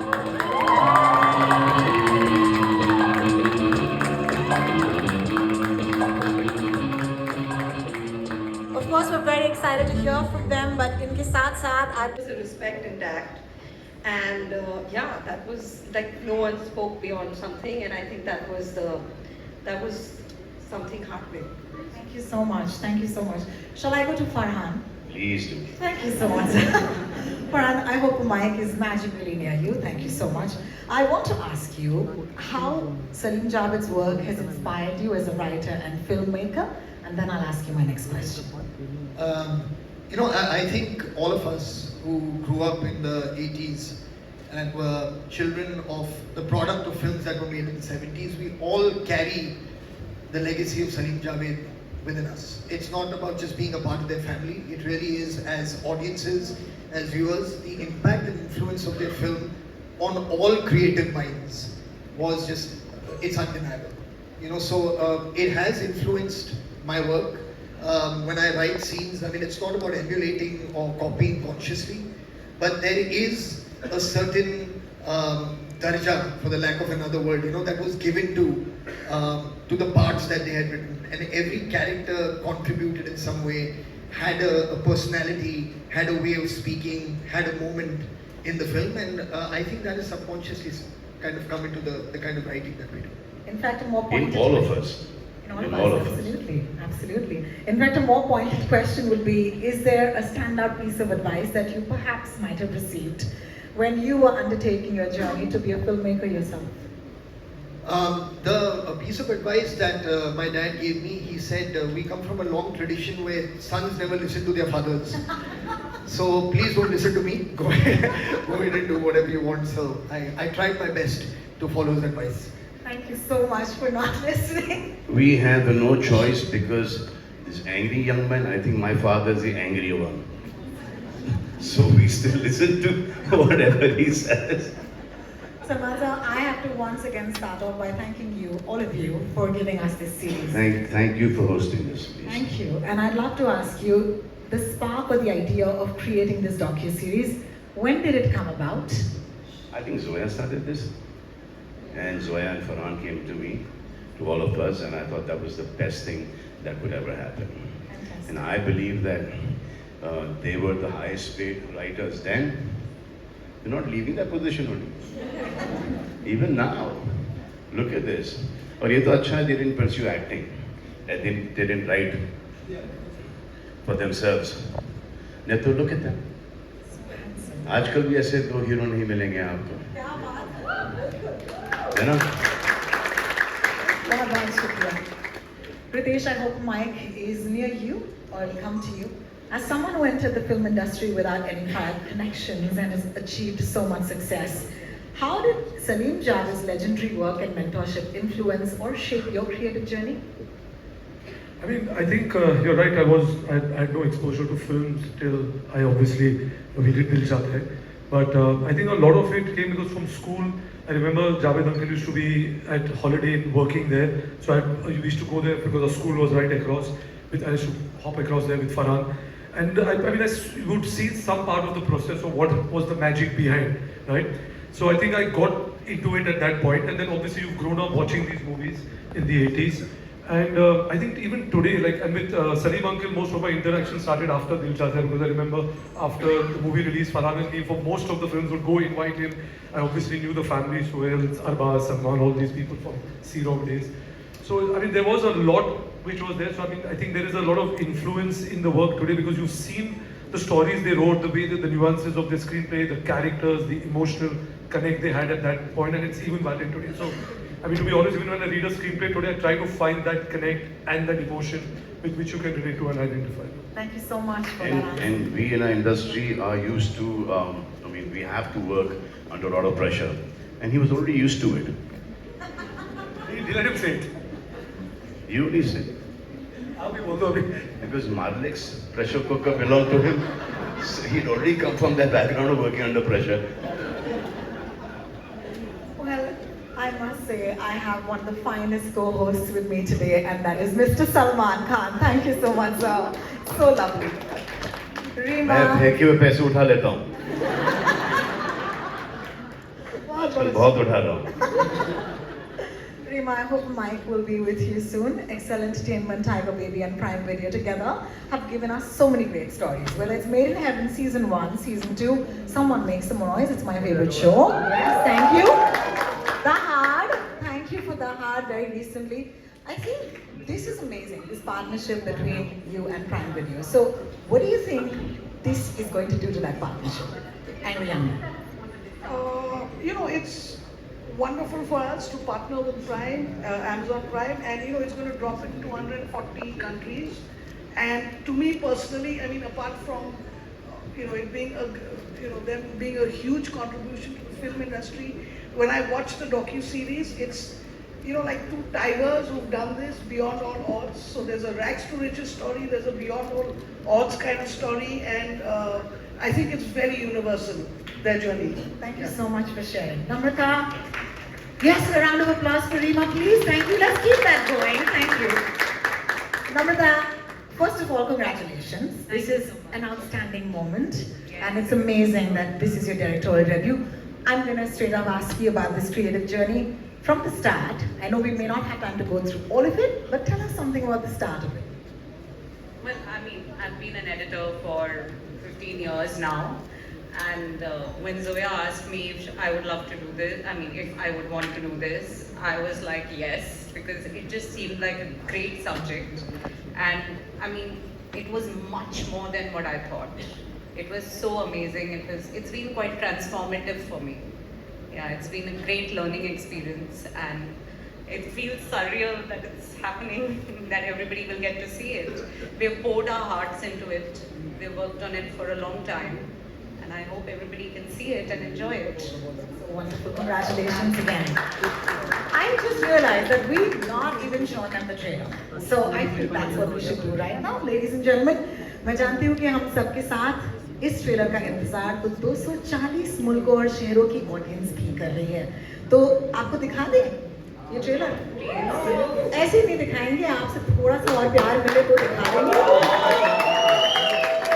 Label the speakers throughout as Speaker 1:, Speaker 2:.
Speaker 1: Of course, we're very excited to hear from them, but इनके साथ साथ आज
Speaker 2: was a respect intact. And yeah, that was like no one spoke beyond something, and I think that was something heartening.
Speaker 1: Thank you so much. Thank you so much. Shall I go to Farhan?
Speaker 3: Please do.
Speaker 1: Thank you so much. Farhan, I hope the mic is magically near you. Thank you so much. I want to ask you how Salim Javed's work has inspired you as a writer and filmmaker, and then I'll ask you my next question.
Speaker 4: I think all of us who grew up in the 80s and were children of the product of films that were made in the 70s, we all carry the legacy of Salim Javed within us. It's not about just being a part of their family. It really is, as audiences, as viewers, the impact and influence of their film on all creative minds was just, it's undeniable. It has influenced my work. When I write scenes, I mean, it's not about emulating or copying consciously, but there is a certain darja, for the lack of another word, that was given to the parts that they had written, and every character contributed in some way, had a personality, had a way of speaking, had a moment in the film, and I think that is subconsciously kind of come into the kind of writing that we do.
Speaker 1: In fact, a more pointed
Speaker 3: In all of us.
Speaker 1: In all of us, absolutely, absolutely. In fact, a more pointed question would be, is there a standout piece of advice that you perhaps might have received when you were undertaking your journey to be a filmmaker yourself?
Speaker 4: A piece of advice that my dad gave me, he said, we come from a long tradition where sons never listen to their fathers. So please don't listen to me. Go ahead and do whatever you want. So I tried my best to follow his advice.
Speaker 1: Thank you so much for not listening.
Speaker 3: We have no choice because this angry young man, I think my father is the angry one. So we still listen to whatever he says.
Speaker 1: Salman sir, I have to once again start off by thanking you, all of you, for giving us this series.
Speaker 3: Thank you for hosting this, please.
Speaker 1: Thank you. And I'd love to ask you, the spark or the idea of creating this docu-series, when did it come about?
Speaker 3: I think Zoya started this. And Zoya and Farhan came to me, to all of us, and I thought that was the best thing that could ever happen.
Speaker 1: Fantastic.
Speaker 3: And I believe that they were the highest paid writers then. They're not leaving that position only. Even now, look at this. और ये तो अच्छा है, they didn't pursue acting. They didn't write for themselves. नहीं तो look at them. आजकल भी ऐसे दो हीरो नहीं मिलेंगे आपको. है ना?
Speaker 1: बहुत शुक्रिया. Pritesh, I hope Mike is near you or will come to you. As someone who entered the film industry without any prior connections and has achieved so much success, how did Salim Javed's legendary work and mentorship influence or shape your creative journey?
Speaker 5: I mean, I think you're right. I had no exposure to films till we did Dil Chahta Hai. But I think a lot of it came because from school, I remember Javed uncle used to be at Holiday Inn working there. So I used to go there because the school was right across. I used to hop across there with Farhan. And I would see some part of the process of what was the magic behind, right? So I think I got into it at that point, and then obviously you've grown up watching these movies in the 80s. And I think even today, and with Salim uncle, most of my interaction started after Dil Chahta Hai, because I remember after the movie release, Farhan and me, for most of the films, would go invite him. I obviously knew the family, Sohail, Arbaz, Salman, all these people from C-Rock days. So, I mean, there was a lot which was there. So, I mean, I think there is a lot of influence in the work today because you've seen the stories they wrote, the way that the nuances of the screenplay, the characters, the emotional connect they had at that point, and it's even valid today. So, I mean, to be honest, even when I read a screenplay today, I try to find that connect and that emotion with which you can relate to and identify.
Speaker 1: Thank you so much for that answer.
Speaker 3: And we in our industry are used to, we have to work under a lot of pressure. And he was already used to it.
Speaker 5: Let him say it.
Speaker 3: You only say. Because Marlik's pressure cooker belonged to him. So he'd already come from that background of working under pressure.
Speaker 1: Well, I must say, I have one of the finest co-hosts with me today, and that is Mr. Salman Khan. Thank you so much, sir. So lovely. Reema.
Speaker 3: मैं फेंके हुए पैसे उठा लेता हूँ. बहुत उठा रहा हूँ.
Speaker 1: Rima, I hope Mike will be with you soon. Excel Entertainment, Tiger Baby, and Prime Video together have given us so many great stories. Whether it's Made in Heaven Season 1, Season 2, Someone Makes Some Noise, it's my favorite show. Yes, thank you. The Hard, thank you for The Hard very recently. I think this is amazing, this partnership between you and Prime Video. So, what do you think this is going to do to that partnership? And Rihanna.
Speaker 6: It's wonderful for us to partner with Prime, Amazon Prime, and it's going to drop in 240 countries. And to me personally, I mean, apart from it being them being a huge contribution to the film industry, when I watch the docu-series, it's like two tigers who've done this beyond all odds. So there's a rags to riches story, there's a beyond all odds kind of story, and I think it's very universal, their journey.
Speaker 1: Thank you so much for sharing. Namrata. Yes, a round of applause for Rima, please. Thank you. Let's keep that going. Thank you. Namrata, first of all, congratulations. This is an outstanding moment, and it's amazing that this is your directorial debut. I'm going to straight up ask you about this creative journey from the start. I know we may not have time to go through all of it, but tell us something about the start of it.
Speaker 7: Well, I mean, I've been an editor for 15 years now. And when Zoya asked me if I would love to do this, I mean, if I would want to do this, I was like, yes, because it just seemed like a great subject. And I mean, it was much more than what I thought. It was so amazing. It's been quite transformative for me. Yeah, it's been a great learning experience, and it feels surreal that it's happening, that everybody will get to see it. We've poured our hearts into it. We've worked on it for a long time. And I hope everybody can see it and enjoy it.
Speaker 1: So wonderful. Congratulations again. I just realized that we've not even shown them the trailer. So I think that's what we should do right now, ladies and gentlemen. मैं जानती हूँ कि हम सबके साथ इस trailer का इंतजार तो 240 मुल्कों और शहरों की ऑडियंस भी कर रही है. तो आपको दिखा दें ये ट्रेलर? ऐसे नहीं दिखाएंगे, आपसे थोड़ा सा और प्यार मिले तो दिखा देंगे.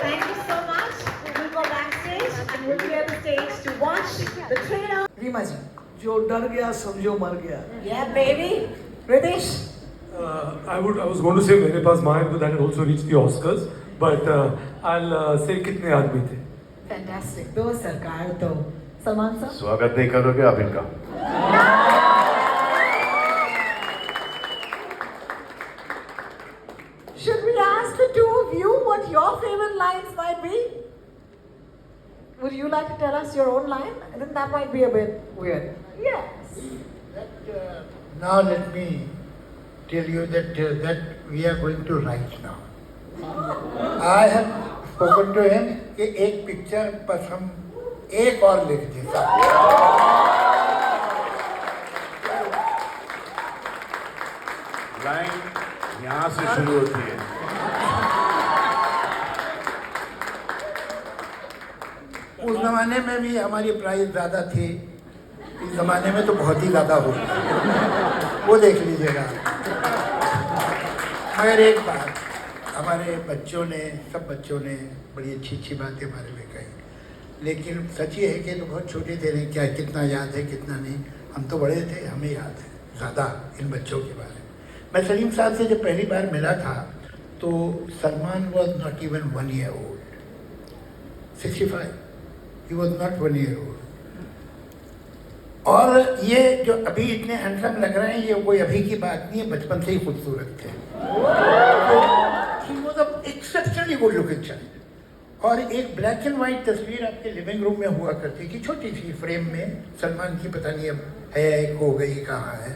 Speaker 1: Thank you so much. We'll go backstage and we'll be at the stage to watch the trailer. Rima ji.
Speaker 6: जो डर गया समझो मर गया.
Speaker 1: Yeah, baby. Ritesh.
Speaker 5: I was going to say मेरे पास मायन, but that had also reached the Oscars. But I'll say कितने आदमी थे.
Speaker 1: Fantastic. दो सरकार तो सलमान साहब.
Speaker 3: स्वागत नहीं करोगे आप इनका?
Speaker 1: Should we ask the two of you what your favorite lines might be? Would you like to tell us your own line? I think that might be a bit weird. Yes.
Speaker 8: Now let me tell you that we are going to write now. I have spoken to him कि एक picture पर हम एक और लिख देते.
Speaker 3: Line यहाँ से शुरू होती है.
Speaker 8: उस जमाने में भी हमारी प्राइस ज़्यादा थी, इस जमाने में तो बहुत ही ज़्यादा होगी, वो देख लीजिएगा. मगर एक बात, हमारे बच्चों ने, सब बच्चों ने बड़ी अच्छी अच्छी बातें हमारे में कही, लेकिन सच ये है कि तो बहुत छोटे थे, नहीं क्या कितना याद है कितना नहीं. हम तो बड़े थे, हमें याद है ज़्यादा इन बच्चों के बारे में. मैं सलीम साहब से जब पहली बार मिला था तो Salman was not even 1 year old. 65. He was not 1 year old. और ये जो अभी इतने हैंडसम लग रहे हैं, ये कोई अभी की बात नहीं है, बचपन से ही खूबसूरत थे. He was an exceptionally good looking child. और एक ब्लैक एंड वाइट तस्वीर आपके लिविंग रूम में हुआ करती थी, छोटी सी फ्रेम में, सलमान की पता नहीं अब है, खो गई, कहाँ है.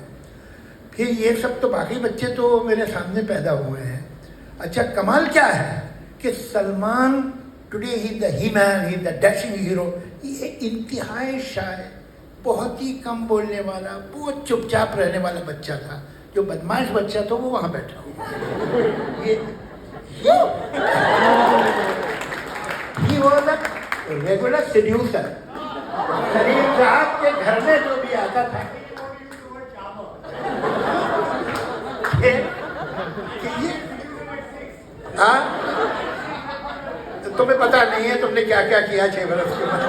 Speaker 8: फिर ये सब तो बाकी बच्चे तो मेरे सामने पैदा हुए हैं. अच्छा, कमाल क्या है कि Salman today he the he man, he the dashing hero. ये इंतहाई शायर, बहुत ही कम बोलने वाला, बहुत चुपचाप रहने वाला बच्चा था. जो बदमाश बच्चा था वो वहाँ बैठा हुआ. ये he was a regular seducer. Salim साहब के घर में जो भी आता था, हाँ, तुम्हें पता नहीं है तुमने क्या क्या किया 6 बरस के बाद.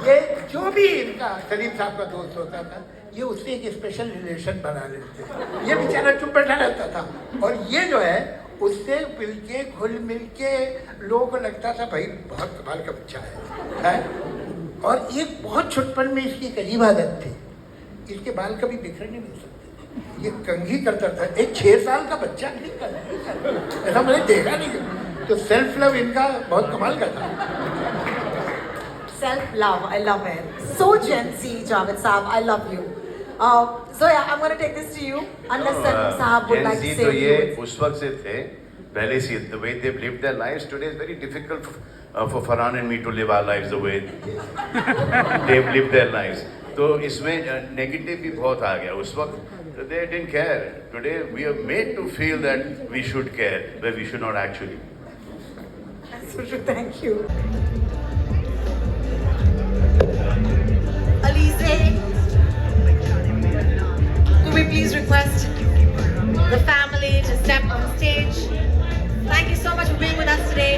Speaker 8: ये जो भी इनका सलीम साहब का दोस्त होता था, ये उससे एक स्पेशल रिलेशन बना लेते थे। ये बेचारा चुप बैठा रहता था, और ये जो है उससे मिलके घुल मिलके लोगों को लगता था भाई बहुत कमाल का बच्चा है? और एक बहुत छुटपन में इसकी एक अजीब आदत थी, इसके बाल कभी बिखरे नहीं मिल सकते, ये कंघी करता था। एक 6 साल का बच्चा नहीं करता, ऐसा मैंने देखा नहीं। तो सेल्फ लव इनका बहुत कमाल का था।
Speaker 1: Self-love, I love it. So Gen Z, Javed Saab, I love you. Zoya, I'm going to take this to you, unless Salim Saab would like to say
Speaker 3: तो
Speaker 1: a few
Speaker 3: ये
Speaker 1: words.
Speaker 3: उस वक्त से थे, पहले से the way they've lived their lives today is very difficult for Farhan and me to live our lives the way they've lived their lives. तो इसमें नेगेटिव भी बहुत आ गया। उस वक्त they didn't care. Today we are made to feel that we should care, but we should not actually.
Speaker 1: That's so true. Thank you.
Speaker 9: Alize, could we please request the family to step on stage? Thank you so much for being with us today.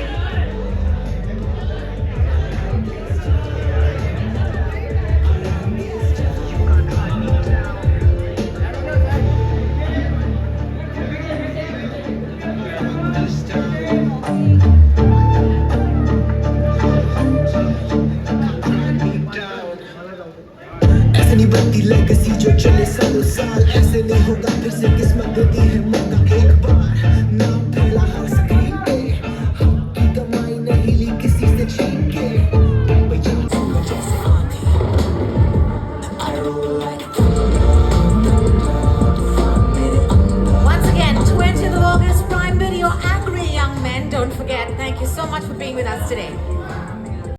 Speaker 10: ऐसे नहीं बनती legacy जो चले सालों साल, ऐसे नहीं होगा फिर से किस्मत देती है